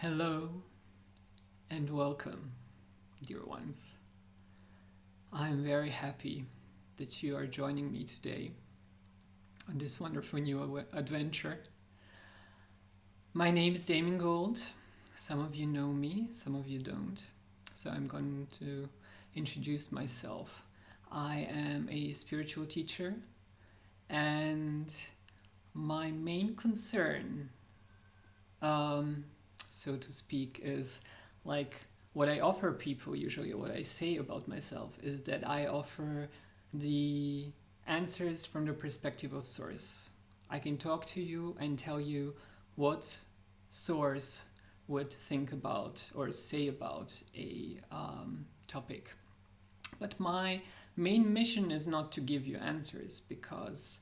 Hello and welcome, dear ones. I'm very happy that you are joining me today on this wonderful new adventure. My name is Damien Gold. Some of you know me, some of you don't. So I'm going to introduce myself. I am a spiritual teacher, and my main concern, so to speak, is like what I offer people usually, what I say about myself is that I offer the answers from the perspective of Source. I can talk to you and tell you what Source would think about or say about a topic. But my main mission is not to give you answers, because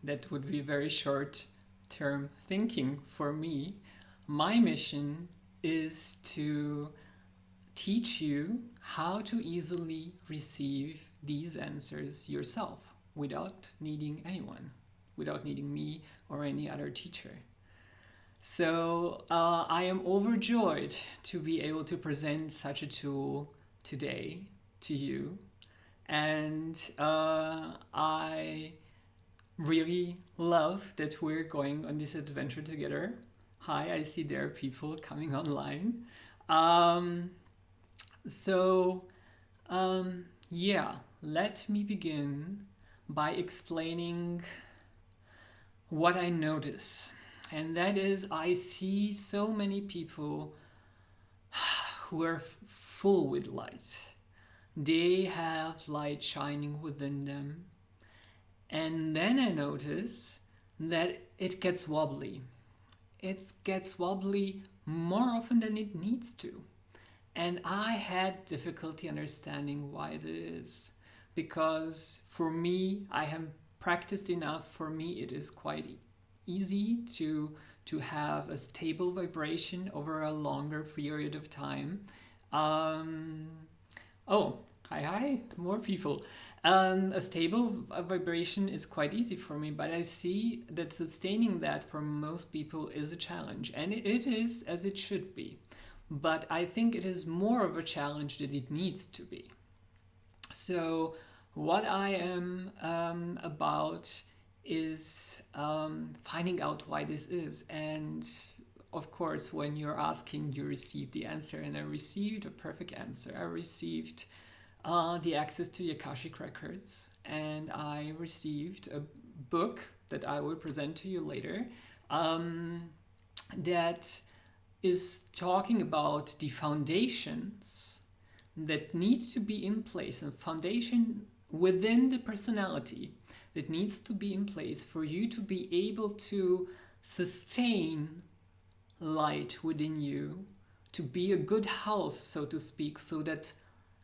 that would be very short term thinking for me. My mission is to teach you how to easily receive these answers yourself without needing anyone, without needing me or any other teacher. So I am overjoyed to be able to present such a tool today to you. And I really love that we're going on this adventure together. Hi, I see there are people coming online. Let me begin by explaining what I notice. And that is, I see so many people who are full with light. They have light shining within them. And then I notice that it gets wobbly. It gets wobbly more often than it needs to. And I had difficulty understanding why that is. Because for me, I have practiced enough. For me, it is quite easy to have a stable vibration over a longer period of time. Hi, more people. A stable vibration is quite easy for me, but I see that sustaining that for most people is a challenge, and it is, as it should be. But I think it is more of a challenge than it needs to be. So what I am about is finding out why this is. And of course, when you're asking, you receive the answer, and I received a perfect answer. I received the Access to the Akashic Records, and I received a book that I will present to you later that is talking about the foundations that need to be in place, and foundation within the personality that needs to be in place for you to be able to sustain light within you, to be a good house, so to speak, so that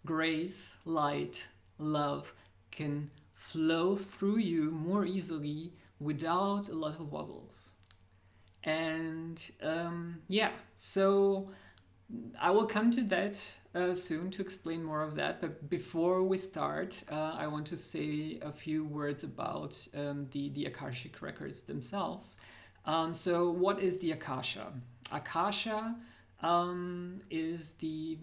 grace, light, love can flow through you more easily without a lot of wobbles. And so I will come to that soon to explain more of that. But before we start, I want to say a few words about the Akashic Records themselves. So what is the Akasha? Akasha is the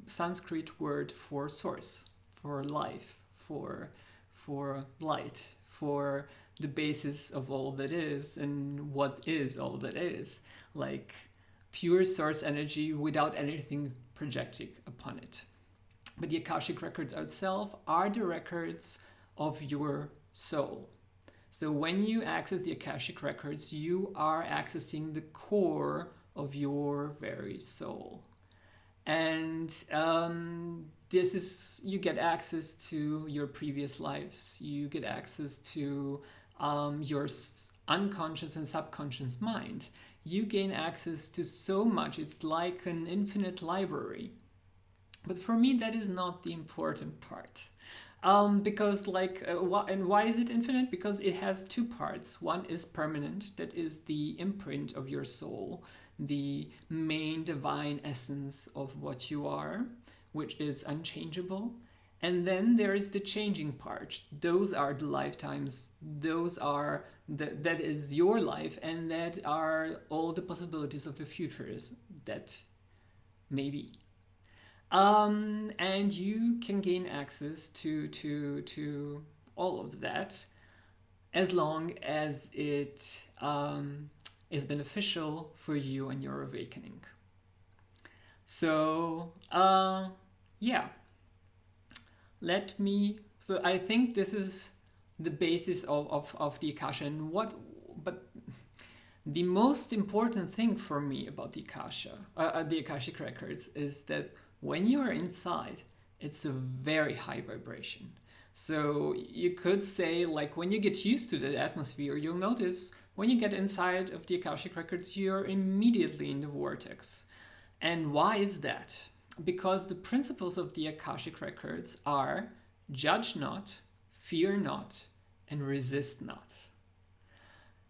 Sanskrit word for source, for life, for light, for the basis of all that is and what is all that is, like pure source energy without anything projecting upon it. But the Akashic Records itself are the records of your soul. So when you access the Akashic Records, you are accessing the core of your very soul. And this is, you get access to your previous lives. You get access to your unconscious and subconscious mind. You gain access to so much. It's like an infinite library. But for me, that is not the important part. Because and why is it infinite? Because it has two parts. One is permanent, that is the imprint of your soul, the main divine essence of what you are, which is unchangeable. And then there is the changing part. Those are the lifetimes. Those are that is your life, and that are all the possibilities of the futures that maybe. And you can gain access to all of that as long as it is beneficial for you and your awakening. So, yeah, let me. So I think this is the basis of the Akasha, and but the most important thing for me about the the Akashic Records, is that when you are inside, it's a very high vibration. So you could say, like, when you get used to the atmosphere, you'll notice when you get inside of the Akashic Records, you're immediately in the vortex. And why is that? Because the principles of the Akashic Records are judge not, fear not, and resist not.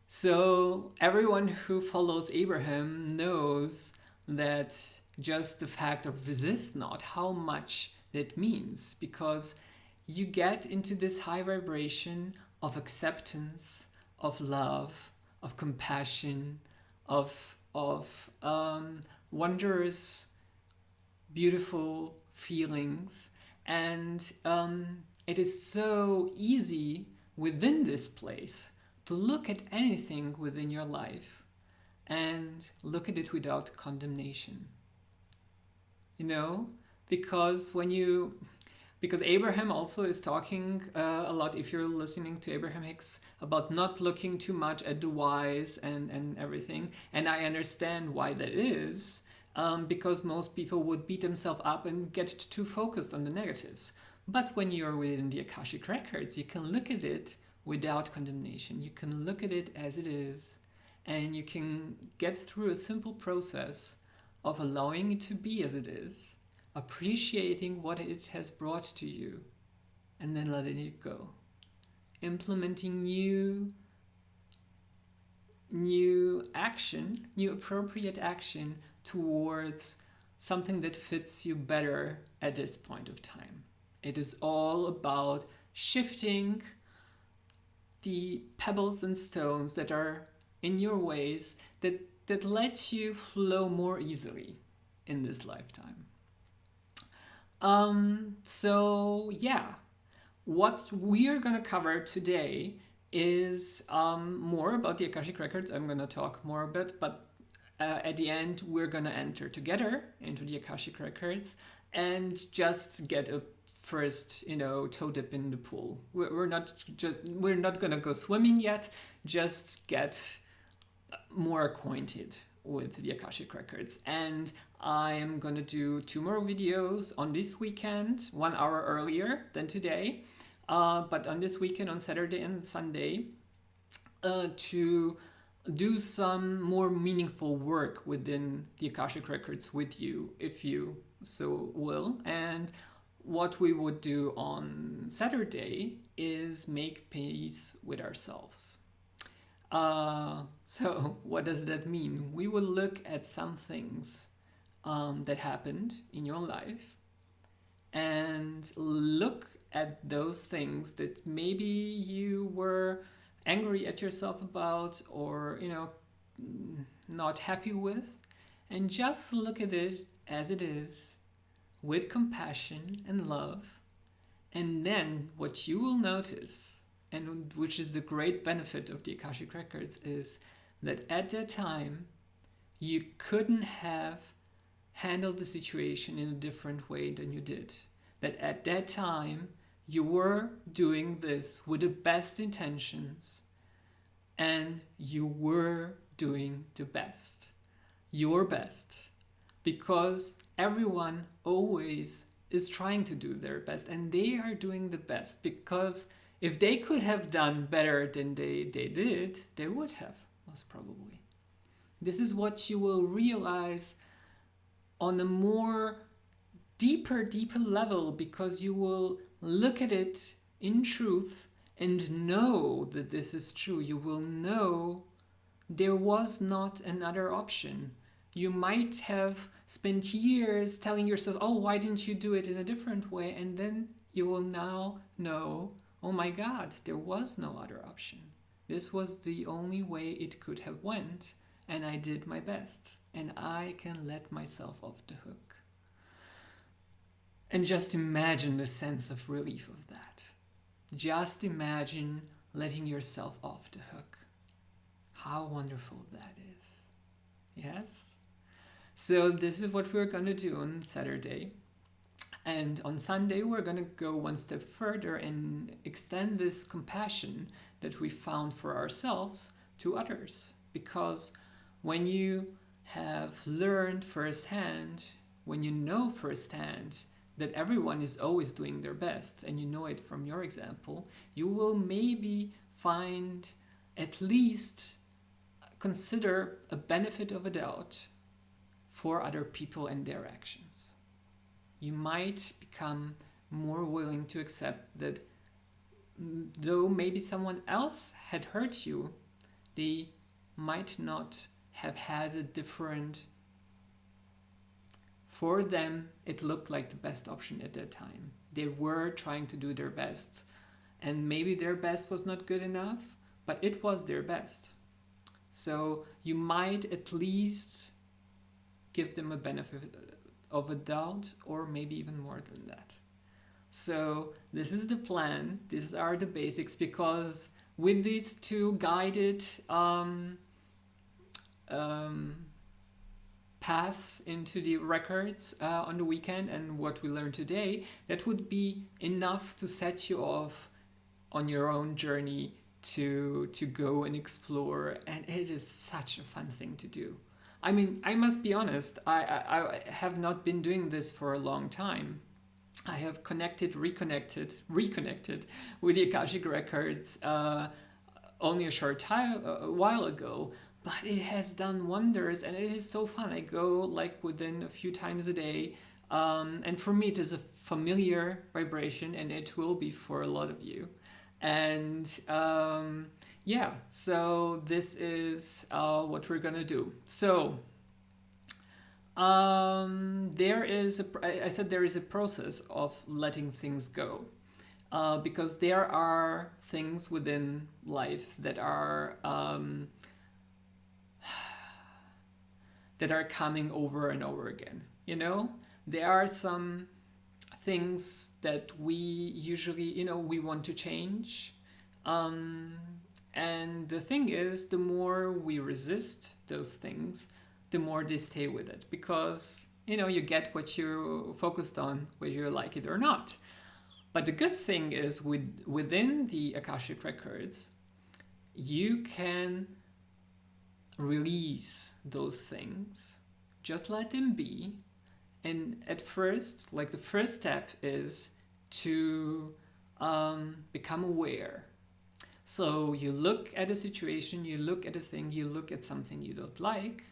So everyone who follows Abraham knows that just the fact of resist not, how much that means, because you get into this high vibration of acceptance, of love, of compassion, of wondrous, beautiful feelings, and it is so easy within this place to look at anything within your life and look at it without condemnation. You know, because because Abraham also is talking a lot, if you're listening to Abraham Hicks, about not looking too much at the whys and everything. And I understand why that is, because most people would beat themselves up and get too focused on the negatives. But when you're within the Akashic Records, you can look at it without condemnation. You can look at it as it is, and you can get through a simple process of allowing it to be as it is, appreciating what it has brought to you, and then letting it go. Implementing new action, new appropriate action towards something that fits you better at this point of time. It is all about shifting the pebbles and stones that are in your ways that let you flow more easily in this lifetime. So yeah, what we're gonna cover today is more about the Akashic Records. I'm gonna talk more a bit, but at the end we're gonna enter together into the Akashic Records and just get a first, toe dip in the pool. We're not gonna go swimming yet. Just get more acquainted with the Akashic Records. And I'm gonna do 2 more videos on this weekend, 1 hour earlier than today, but on this weekend, on Saturday and Sunday, to do some more meaningful work within the Akashic Records with you, if you so will. And what we would do on Saturday is make peace with ourselves. So what does that mean? We will look at some things that happened in your life and look at those things that maybe you were angry at yourself about, or not happy with, and just look at it as it is, with compassion and love. And then what you will notice, and which is the great benefit of the Akashic Records, is that at that time you couldn't have handled the situation in a different way than you did. That at that time you were doing this with the best intentions, and you were doing the best, your best, because everyone always is trying to do their best, and they are doing the best, because if they could have done better than they did, they would have, most probably. This is what you will realize on a more deeper level, because you will look at it in truth and know that this is true. You will know there was not another option. You might have spent years telling yourself, oh, why didn't you do it in a different way? And then you will now know, oh my God, there was no other option. This was the only way it could have went, and I did my best, and I can let myself off the hook. And just imagine the sense of relief of that. Just imagine letting yourself off the hook. How wonderful that is. Yes? So this is what we're going to do on Saturday. And on Sunday, we're going to go one step further and extend this compassion that we found for ourselves to others. Because when you have learned firsthand, when you know firsthand that everyone is always doing their best, and you know it from your example, you will maybe find, at least consider a benefit of a doubt for other people and their actions. You might become more willing to accept that though maybe someone else had hurt you, they might not have had a different, for them it looked like the best option at that time. They were trying to do their best, and maybe their best was not good enough, but it was their best. So you might at least give them a benefit of a doubt, or maybe even more than that. So this is the plan. These are the basics, because with these two guided paths into the records on the weekend and what we learned today, that would be enough to set you off on your own journey to go and explore. And it is such a fun thing to do. I mean, I must be honest, I have not been doing this for a long time. I have reconnected with the Akashic Records only a short while ago, but it has done wonders, and it is so fun. I go like within a few times a day, and for me it is a familiar vibration, and it will be for a lot of you. And yeah, so this is what we're gonna do. So there is a process of letting things go, because there are things within life that are coming over and over again. You know, there are some things that we usually, we want to change. And the thing is, the more we resist those things, the more they stay with it, because, you get what you're focused on, whether you like it or not. But the good thing is, within the Akashic Records, you can release those things, just let them be. And at first, like the first step is to become aware. So you look at a situation, you look at a thing, you look at something you don't like,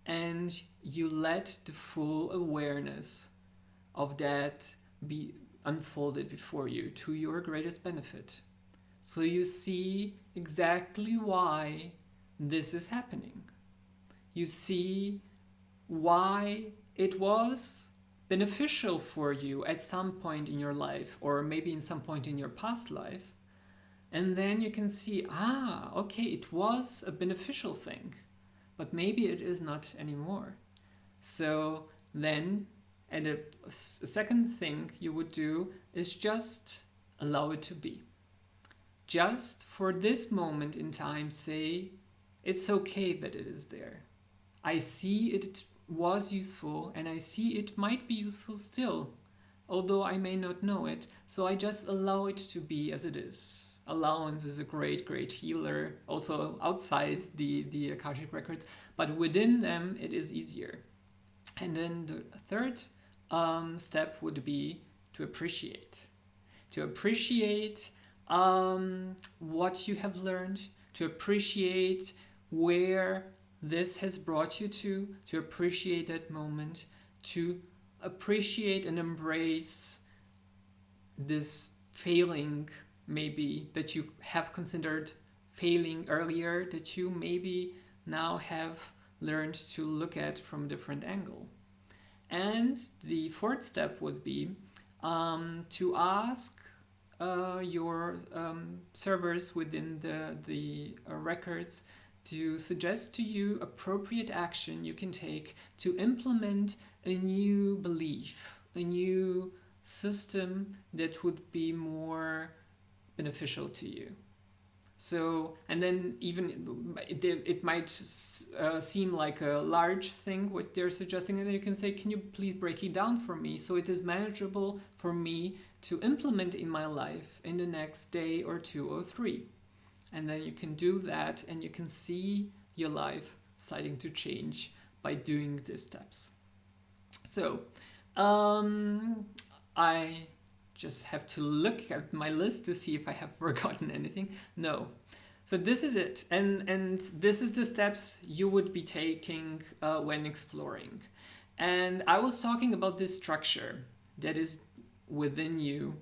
and you let the full awareness of that be unfolded before you to your greatest benefit. So you see exactly why this is happening. You see why it was beneficial for you at some point in your life, or maybe in some point in your past life. And then you can see, okay, it was a beneficial thing, but maybe it is not anymore. So then, and a second thing you would do is just allow it to be. Just for this moment in time, say, it's okay that it is there. I see it was useful, and I see it might be useful still, although I may not know it. So I just allow it to be as it is. Allowance is a great, great healer, also outside the Akashic Records, but within them it is easier. And then the third step would be to appreciate. To appreciate what you have learned, to appreciate where this has brought you to appreciate that moment, to appreciate and embrace this failing, maybe that you have considered failing earlier, that you maybe now have learned to look at from a different angle. And the fourth step would be to ask your servers within the records to suggest to you appropriate action you can take to implement a new belief, a new system that would be more beneficial to you. So, and then even it might seem like a large thing what they're suggesting, and then you can say, can you please break it down for me so it is manageable for me to implement in my life in the next day or 2 or 3. And then you can do that, and you can see your life starting to change by doing these steps. So I just have to look at my list to see if I have forgotten anything. No. So this is it. And this is the steps you would be taking when exploring. And I was talking about this structure that is within you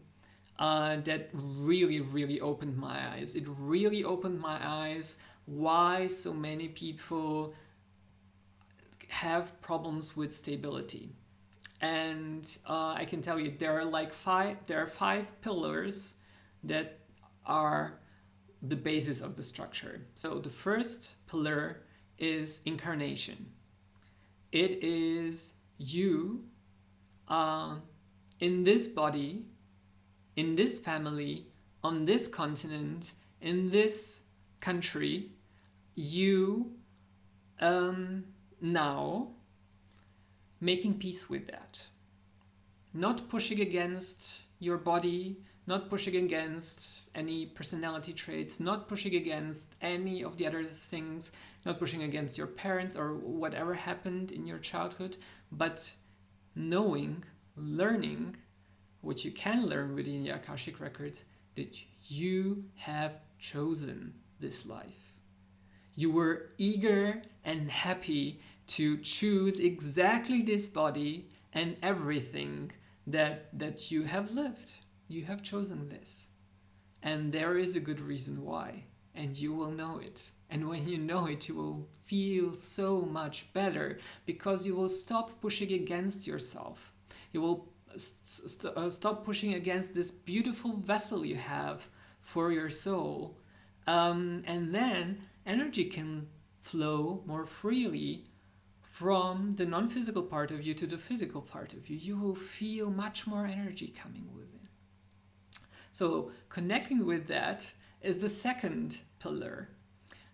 that really, really opened my eyes. It really opened my eyes why so many people have problems with stability. And I can tell you there are 5 pillars that are the basis of the structure. So the first pillar is incarnation. It is you in this body, in this family, on this continent, in this country, you now making peace with that. Not pushing against your body, not pushing against any personality traits, not pushing against any of the other things, not pushing against your parents or whatever happened in your childhood, but knowing, learning what you can learn within the Akashic Records, that you have chosen this life. You were eager and happy to choose exactly this body and everything that you have lived. You have chosen this. And there is a good reason why. And you will know it. And when you know it, you will feel so much better because you will stop pushing against yourself. You will stop pushing against this beautiful vessel you have for your soul. And then energy can flow more freely from the non-physical part of you to the physical part of you. You will feel much more energy coming within. So connecting with that is the second pillar,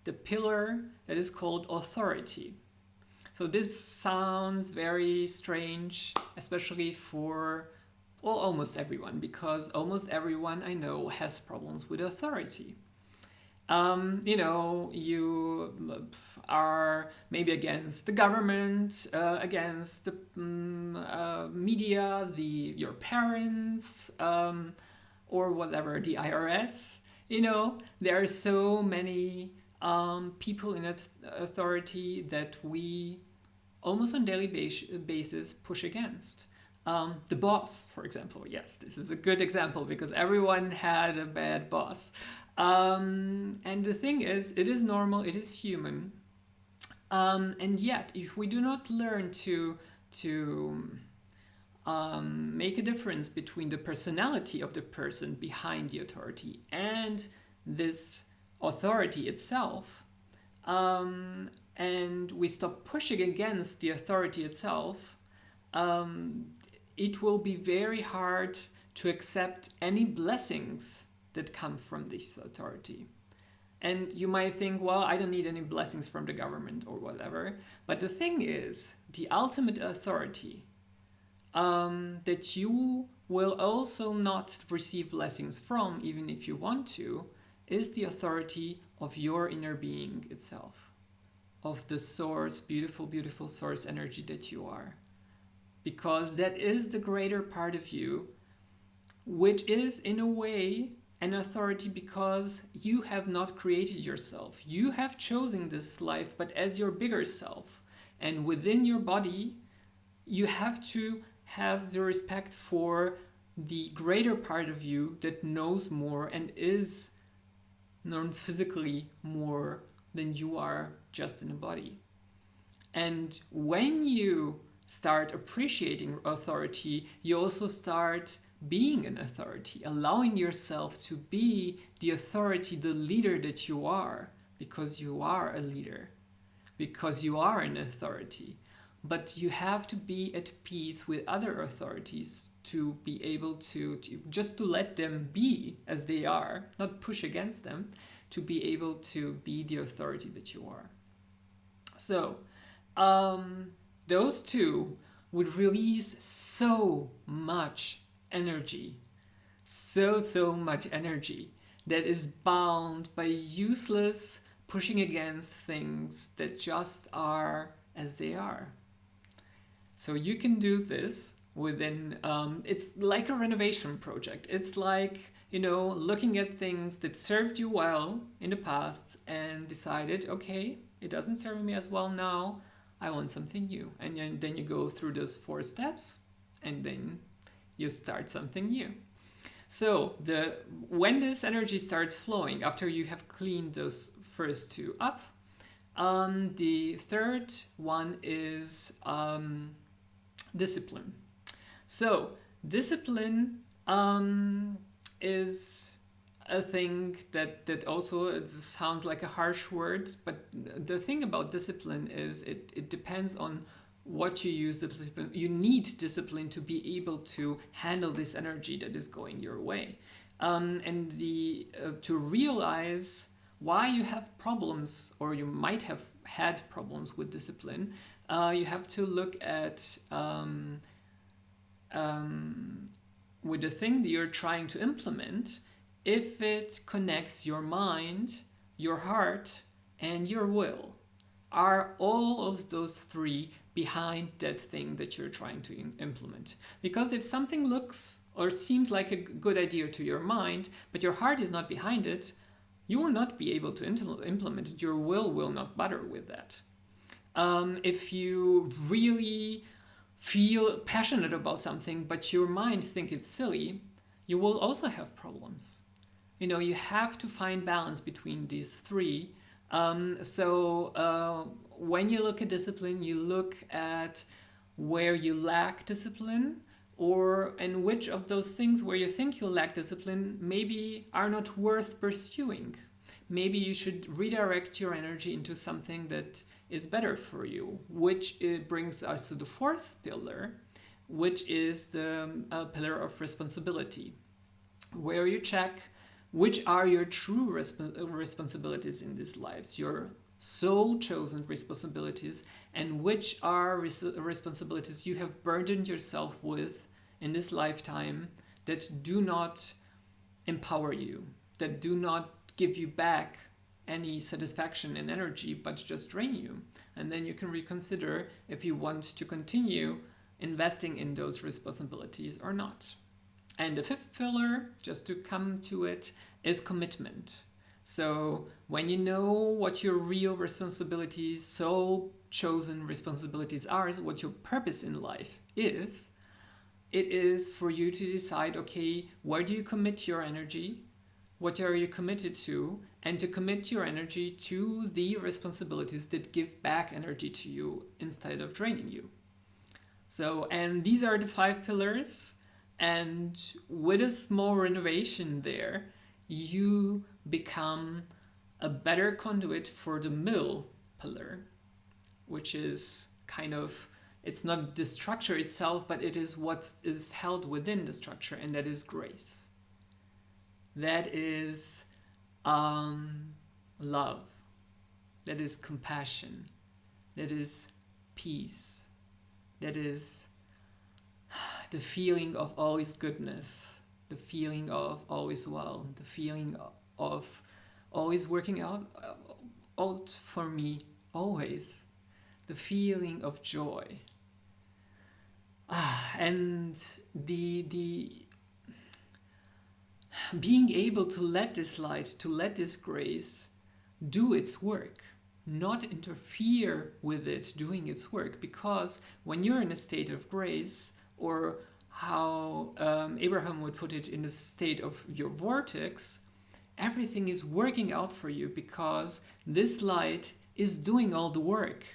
the pillar that is called authority. So this sounds very strange, especially for almost everyone, because almost everyone I know has problems with authority. You are maybe against the government, against the media, your parents, or whatever, the IRS. There are so many people in authority that we almost on daily basis push against. The boss, for example. Yes, this is a good example because everyone had a bad boss. And the thing is, it is normal, it is human. And yet, if we do not learn to make a difference between the personality of the person behind the authority and this authority itself, and we stop pushing against the authority itself, it will be very hard to accept any blessings that come from this authority. And you might think, well, I don't need any blessings from the government or whatever. But the thing is, the ultimate authority that you will also not receive blessings from, even if you want to, is the authority of your inner being itself, of the source, beautiful, beautiful source energy that you are. Because that is the greater part of you, which is in a way an authority because you have not created yourself. You have chosen this life, but as your bigger self. And within your body, you have to have the respect for the greater part of you that knows more and is known physically more than you are just in a body. And when you start appreciating authority, you also start being an authority, allowing yourself to be the authority, the leader that you are, because you are a leader, because you are an authority. But you have to be at peace with other authorities to be able to just to let them be as they are, not push against them, to be able to be the authority that you are. So those two would release so much energy, so much energy that is bound by useless pushing against things that just are as they are. So you can do this within, it's like a renovation project. It's like, looking at things that served you well in the past and decided, okay, it doesn't serve me as well now, I want something new. And then you go through those 4 steps and then you start something new. So when this energy starts flowing, after you have cleaned those first 2 up, the third one is discipline. So discipline is a thing that also, it sounds like a harsh word, but the thing about discipline is it depends on what you use discipline. You need discipline to be able to handle this energy that is going your way, and to realize why you have problems, or you might have had problems with discipline. You have to look at with the thing that you're trying to implement, if it connects your mind, your heart, and your will. Are all of those 3 behind that thing that you're trying to implement? Because if something looks or seems like a good idea to your mind, but your heart is not behind it, you will not be able to implement it. Your will not bother with that. If you really feel passionate about something, but your mind thinks it's silly, you will also have problems. You have to find balance between these 3. So when you look at discipline, you look at where you lack discipline, and which of those things where you think you lack discipline maybe are not worth pursuing. Maybe you should redirect your energy into something that is better for you, which brings us to the 4th pillar, which is the pillar of responsibility, where you check which are your true responsibilities in these lives, your soul-chosen responsibilities, and which are responsibilities you have burdened yourself with in this lifetime that do not empower you, that do not give you back any satisfaction and energy, but just drain you. And then you can reconsider if you want to continue investing in those responsibilities or not. And the 5th pillar, just to come to it, is commitment. So when you know what your real responsibilities, soul-chosen responsibilities are, what your purpose in life is, it is for you to decide, okay, where do you commit your energy? What are you committed to? And to commit your energy to the responsibilities that give back energy to you instead of draining you. So, and these are the 5 pillars. And with a small renovation there, you become a better conduit for the middle pillar, which is kind of, it's not the structure itself, but it is what is held within the structure, and that is grace. That is love. That is compassion. That is peace. That is the feeling of always goodness, the feeling of always well, the feeling of always working out for me, always, the feeling of joy. And the being able to let this light, to let this grace do its work, not interfere with it doing its work. Because when you're in a state of grace, or how Abraham would put it, in the state of your vortex, everything is working out for you because this light is doing all the work.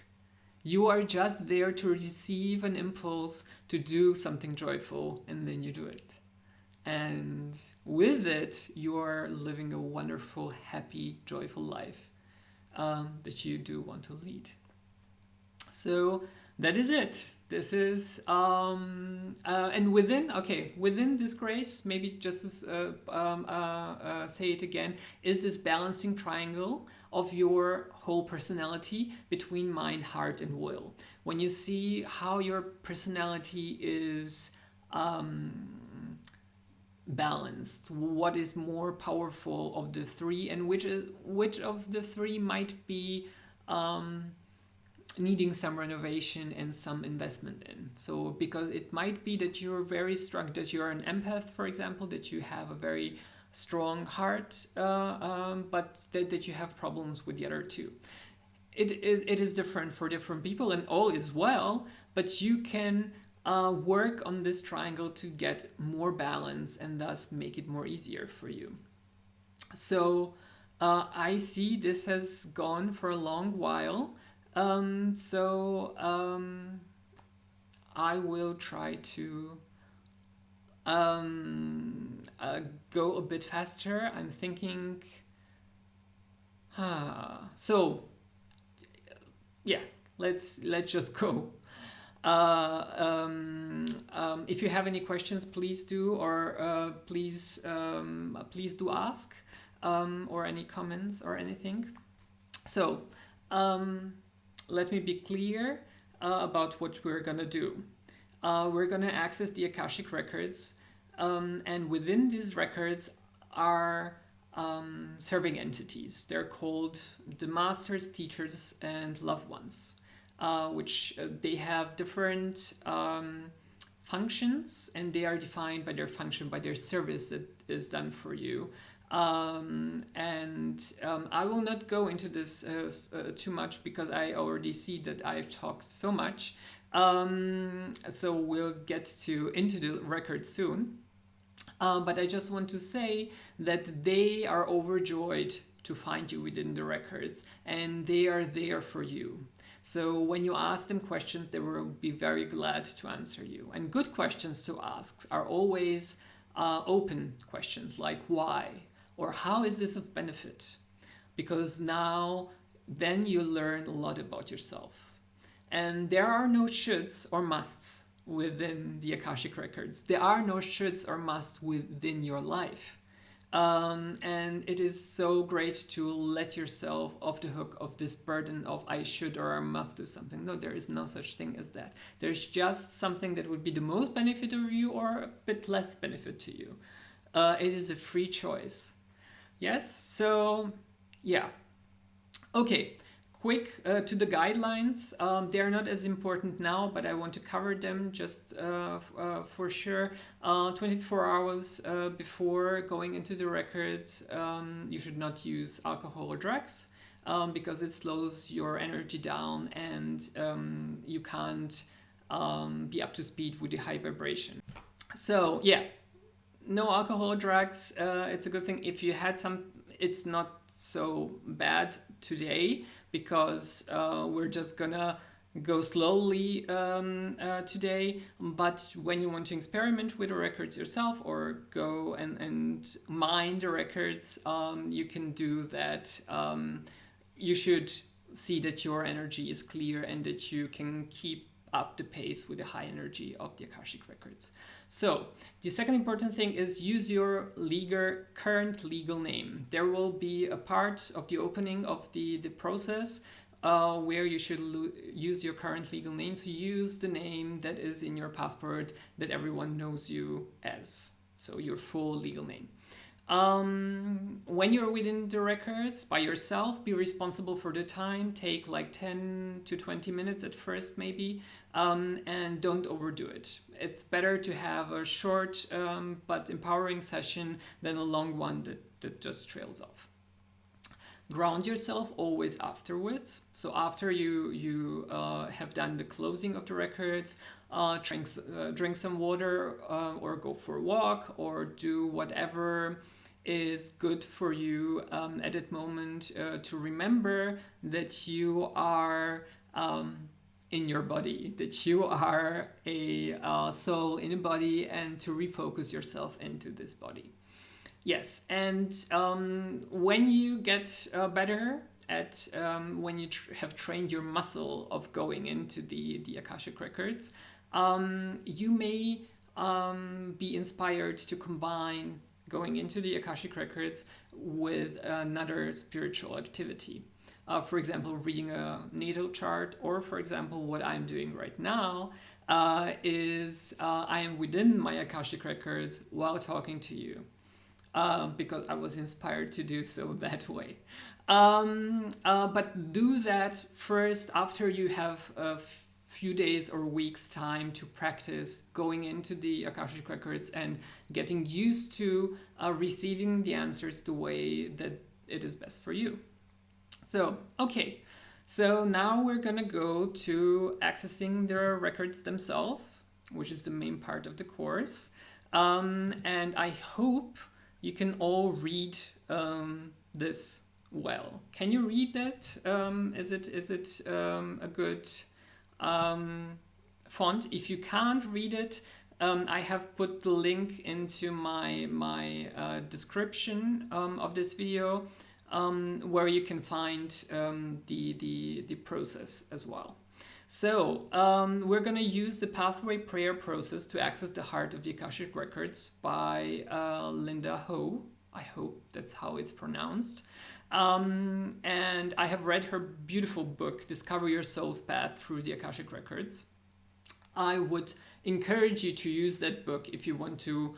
You are just there to receive an impulse to do something joyful, and then you do it. And with it, you are living a wonderful, happy, joyful life that you do want to lead. So that is it. This is and within this grace, maybe just to say it again, is this balancing triangle of your whole personality between mind, heart, and will. When you see how your personality is balanced, what is more powerful of the three, and which of the three might be needing some renovation and some investment in. So because it might be that you're very strong, that you're an empath, for example, that you have a very strong heart, but that you have problems with the other two. It is different for different people, and all is well, but you can work on this triangle to get more balance and thus make it more easier for you. So I see this has gone for a long while. I will try to go a bit faster. I'm thinking. So yeah, let's just go. If you have any questions, please do, or please do ask, or any comments or anything. So let me be clear about what we're gonna do. We're gonna access the Akashic Records, and within these records are serving entities. They're called the masters, teachers, and loved ones, which they have different functions, and they are defined by their function, by their service that is done for you. I will not go into this too much because I already see that I've talked so much. So we'll get into the record soon. But I just want to say that they are overjoyed to find you within the records, and they are there for you. So when you ask them questions, they will be very glad to answer you. And good questions to ask are always open questions like why, or how is this of benefit? Because then you learn a lot about yourself. And there are no shoulds or musts within the Akashic Records. There are no shoulds or musts within your life. And it is so great to let yourself off the hook of this burden of I should or I must do something. No, there is no such thing as that. There's just something that would be the most benefit of you or a bit less benefit to you. It is a free choice. Yes? So, yeah. Okay. Quick to the guidelines. They are not as important now, but I want to cover them just for sure. 24 hours before going into the records, you should not use alcohol or drugs because it slows your energy down and you can't be up to speed with the high vibration. So yeah, no alcohol or drugs. It's a good thing. If you had some, it's not so bad today, because we're just gonna go slowly today. But when you want to experiment with the records yourself or go and mine the records, you can do that. You should see that your energy is clear and that you can keep up the pace with the high energy of the Akashic Records. So the second important thing is use your current legal name. There will be a part of the opening of the process where you should use your current legal name, to use the name that is in your passport that everyone knows you as. So your full legal name. When you're within the records by yourself, be responsible for the time. Take like 10 to 20 minutes at first maybe, and don't overdo it. It's better to have a short but empowering session than a long one that just trails off. Ground yourself always afterwards. So after you have done the closing of the records, drink some water or go for a walk or do whatever is good for you at that moment to remember that you are in your body, that you are a soul in a body, and to refocus yourself into this body. Yes, and when you get better at when you have trained your muscle of going into the Akashic Records, you may be inspired to combine going into the Akashic Records with another spiritual activity. For example, reading a natal chart, or for example, what I'm doing right now is I am within my Akashic Records while talking to you. Because I was inspired to do so that way. But do that first after you have a few days or weeks time to practice going into the Akashic Records and getting used to receiving the answers the way that it is best for you. So, okay. So now we're gonna go to accessing the records themselves, which is the main part of the course. And I hope you can all read this well. Can you read that? Is it a good font? If you can't read it, I have put the link into my description of this video, where you can find the process as well. So we're going to use the Pathway Prayer process to access the heart of the Akashic Records by Linda Ho. I hope that's how it's pronounced. And I have read her beautiful book, Discover Your Soul's Path Through the Akashic Records. I would encourage you to use that book if you want to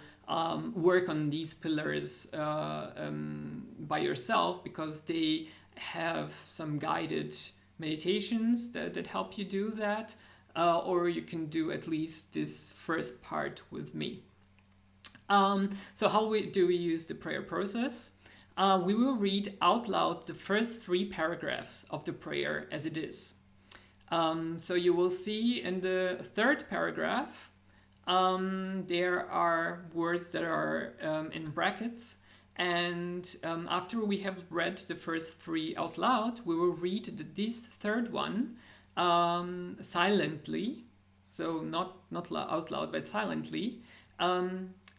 work on these pillars by yourself, because they have some guided meditations that help you do that, or you can do at least this first part with me. So how do we use the prayer process? We will read out loud the first 3 paragraphs of the prayer as it is. So you will see in the 3rd paragraph there are words that are in brackets. And after we have read the first 3 out loud, we will read this 3rd one silently, so not out loud, but silently,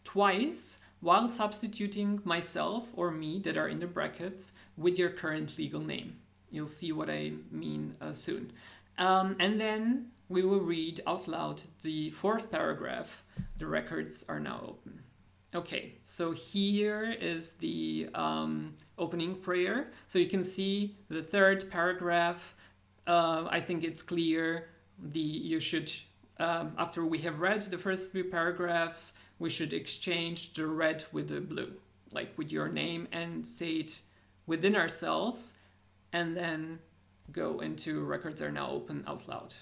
twice, while substituting myself or me that are in the brackets with your current legal name. You'll see what I mean soon. And then we will read out loud the 4th paragraph. The records are now open. Okay, so here is the opening prayer. So you can see the 3rd paragraph. I think it's clear. You should, after we have read the first 3 paragraphs, we should exchange the red with the blue, like with your name, and say it within ourselves, and then go into records are now open out loud.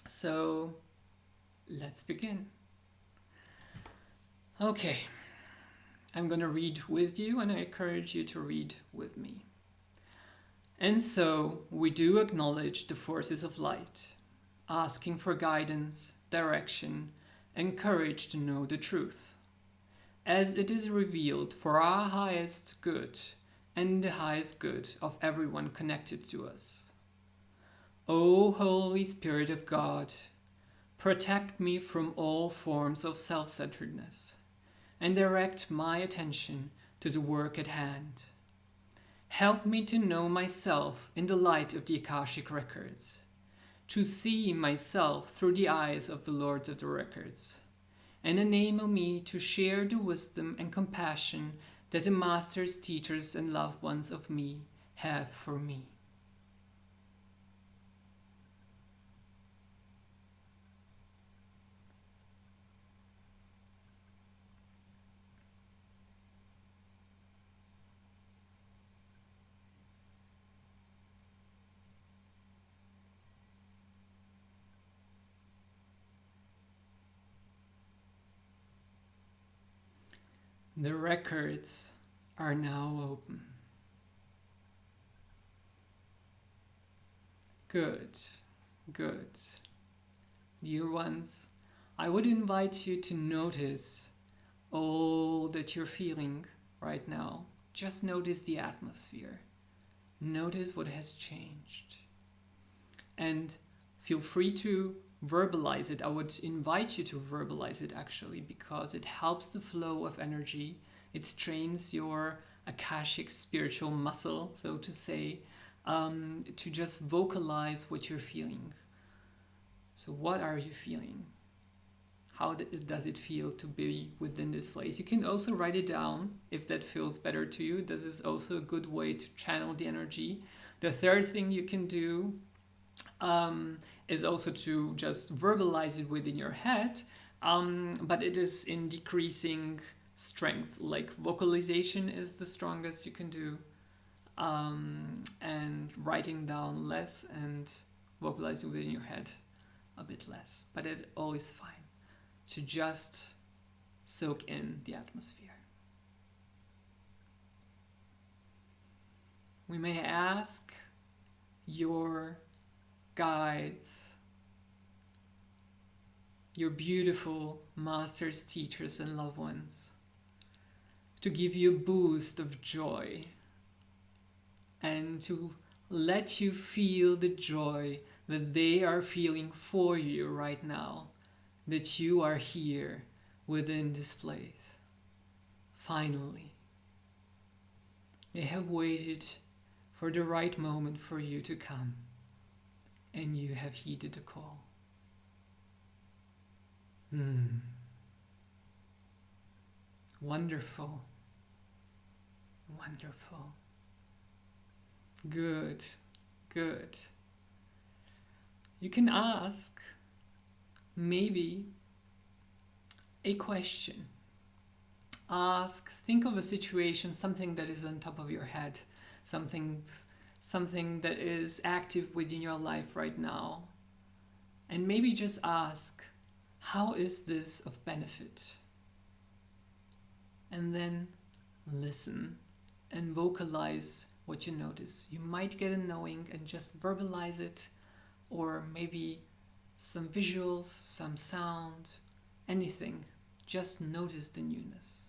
So let's begin. Okay, I'm going to read with you, and I encourage you to read with me. And so we do acknowledge the forces of light, asking for guidance, direction, and courage to know the truth, as it is revealed for our highest good and the highest good of everyone connected to us. O Holy Spirit of God, protect me from all forms of self-centeredness and direct my attention to the work at hand. Help me to know myself in the light of the Akashic Records, to see myself through the eyes of the Lords of the Records, and enable me to share the wisdom and compassion that the masters, teachers, and loved ones of me have for me. The records are now open. Good, good. Dear ones, I would invite you to notice all that you're feeling right now. Just notice the atmosphere. Notice what has changed. And feel free to verbalize it. I would invite you to verbalize it actually, because it helps the flow of energy. It trains your Akashic spiritual muscle, so to say, to just vocalize what you're feeling. So what are you feeling? How does it feel to be within this place? You can also write it down if that feels better to you. This is also a good way to channel the energy. The third thing you can do is also to just verbalize it within your head, but it is in decreasing strength. Like vocalization is the strongest you can do, and writing down less and vocalizing within your head a bit less. But it's always fine to just soak in the atmosphere. We may ask your guides, your beautiful masters, teachers, and loved ones to give you a boost of joy and to let you feel the joy that they are feeling for you right now, that you are here within this place. Finally, they have waited for the right moment for you to come, and you have heeded the call. Wonderful. Wonderful. Good. Good. You can ask maybe a question. Think of a situation, something that is on top of your head, something that is active within your life right now. And maybe just ask, how is this of benefit? And then listen and vocalize what you notice. You might get a knowing and just verbalize it, or maybe some visuals, some sound, anything. Just notice the newness.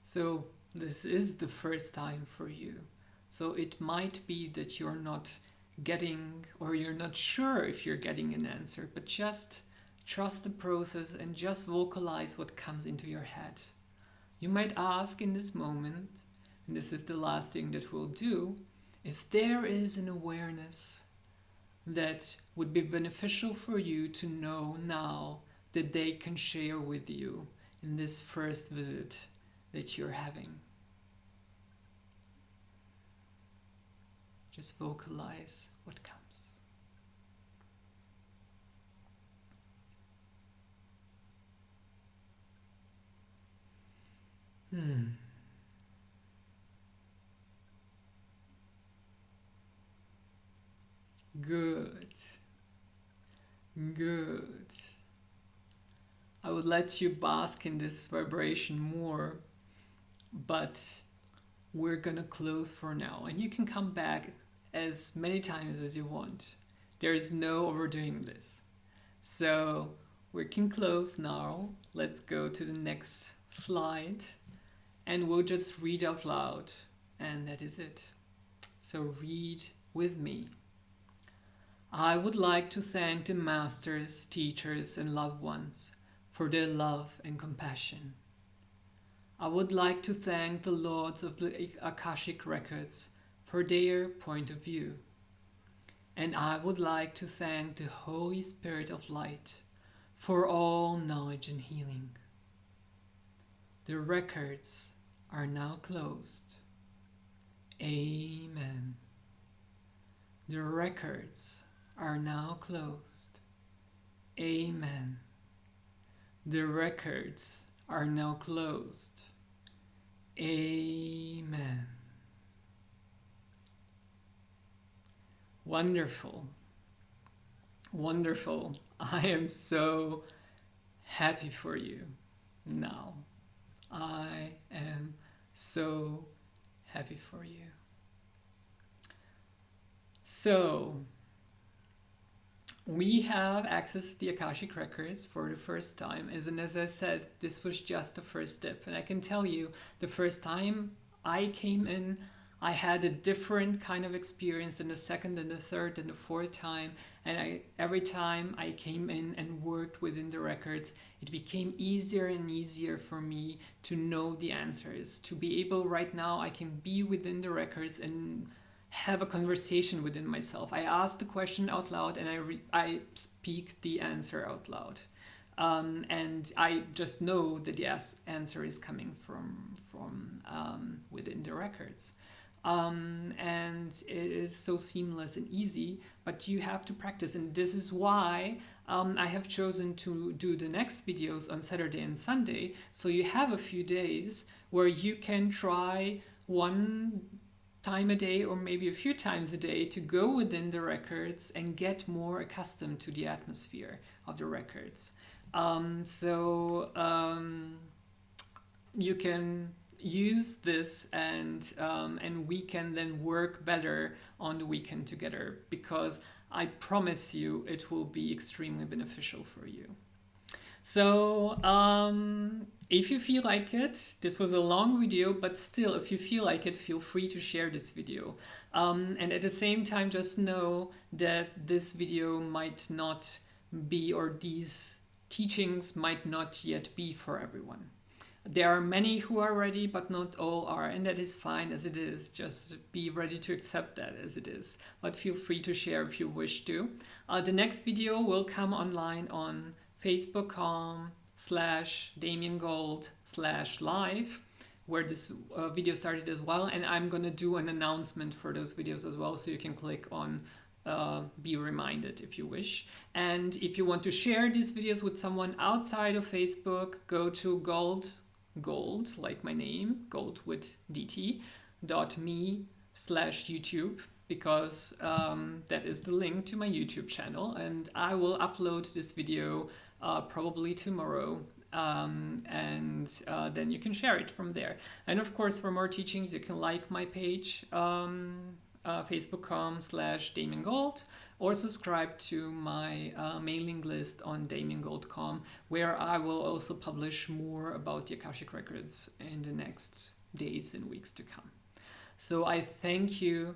So this is the first time for you. So it might be that you're not getting, or you're not sure if you're getting an answer, but just trust the process and just vocalize what comes into your head. You might ask in this moment, and this is the last thing that we'll do, if there is an awareness that would be beneficial for you to know now that they can share with you in this first visit that you're having. Just vocalize what comes. Good. Good. I would let you bask in this vibration more, but we're gonna close for now, and you can come back as many times as you want. There is no overdoing this. So we can close now. Let's go to the next slide, and we'll just read out loud, and that is it. So read with me. I would like to thank the masters, teachers, and loved ones for their love and compassion. I would like to thank the Lords of the Akashic Records for their point of view. And I would like to thank the Holy Spirit of Light for all knowledge and healing. The records are now closed. Amen. The records are now closed. Amen. The records are now closed. Amen. Wonderful. Wonderful. I am so happy for you now. I am so happy for you. So we have accessed the Akashic Records for the first time. And as I said, this was just the first step. And I can tell you, the first time I came in, I had a different kind of experience than the second and the third and the fourth time. And every time I came in and worked within the records, it became easier and easier for me to know the answers. To be able right now, I can be within the records and have a conversation within myself. I ask the question out loud and I speak the answer out loud. And I just know that the answer is coming from within the records. And it is so seamless and easy, but you have to practice. And this is why I have chosen to do the next videos on Saturday and Sunday. So you have a few days where you can try one time a day or maybe a few times a day to go within the records and get more accustomed to the atmosphere of the records. You can use this and we can then work better on the weekend together, because I promise you it will be extremely beneficial for you. So if you feel like it, this was a long video, but still, if you feel like it, feel free to share this video. And at the same time, just know that this video might not be, or these teachings might not yet be for everyone. There are many who are ready, but not all are, and that is fine as it is. Just be ready to accept that as it is. But feel free to share if you wish to. The next video will come online on facebook.com/DamienGold/live, where this video started as well. And I'm going to do an announcement for those videos as well, so you can click on be reminded if you wish. And if you want to share these videos with someone outside of Facebook, go to gold, like my name, gold with dt.me/YouTube, because that is the link to my YouTube channel, and I will upload this video probably tomorrow, and then you can share it from there. And of course, for more teachings, you can like my page, facebook.com/DamienGold, or subscribe to my mailing list on DamienGold.com, where I will also publish more about the Akashic Records in the next days and weeks to come. So I thank you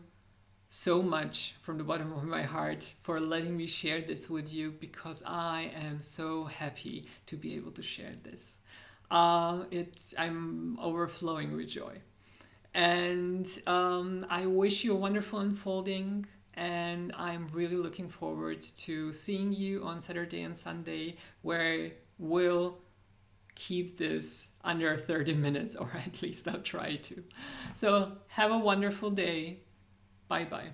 so much from the bottom of my heart for letting me share this with you, because I am so happy to be able to share this. I'm overflowing with joy. And I wish you a wonderful unfolding, and I'm really looking forward to seeing you on Saturday and Sunday, where we'll keep this under 30 minutes, or at least I'll try to. So have a wonderful day. Bye-bye.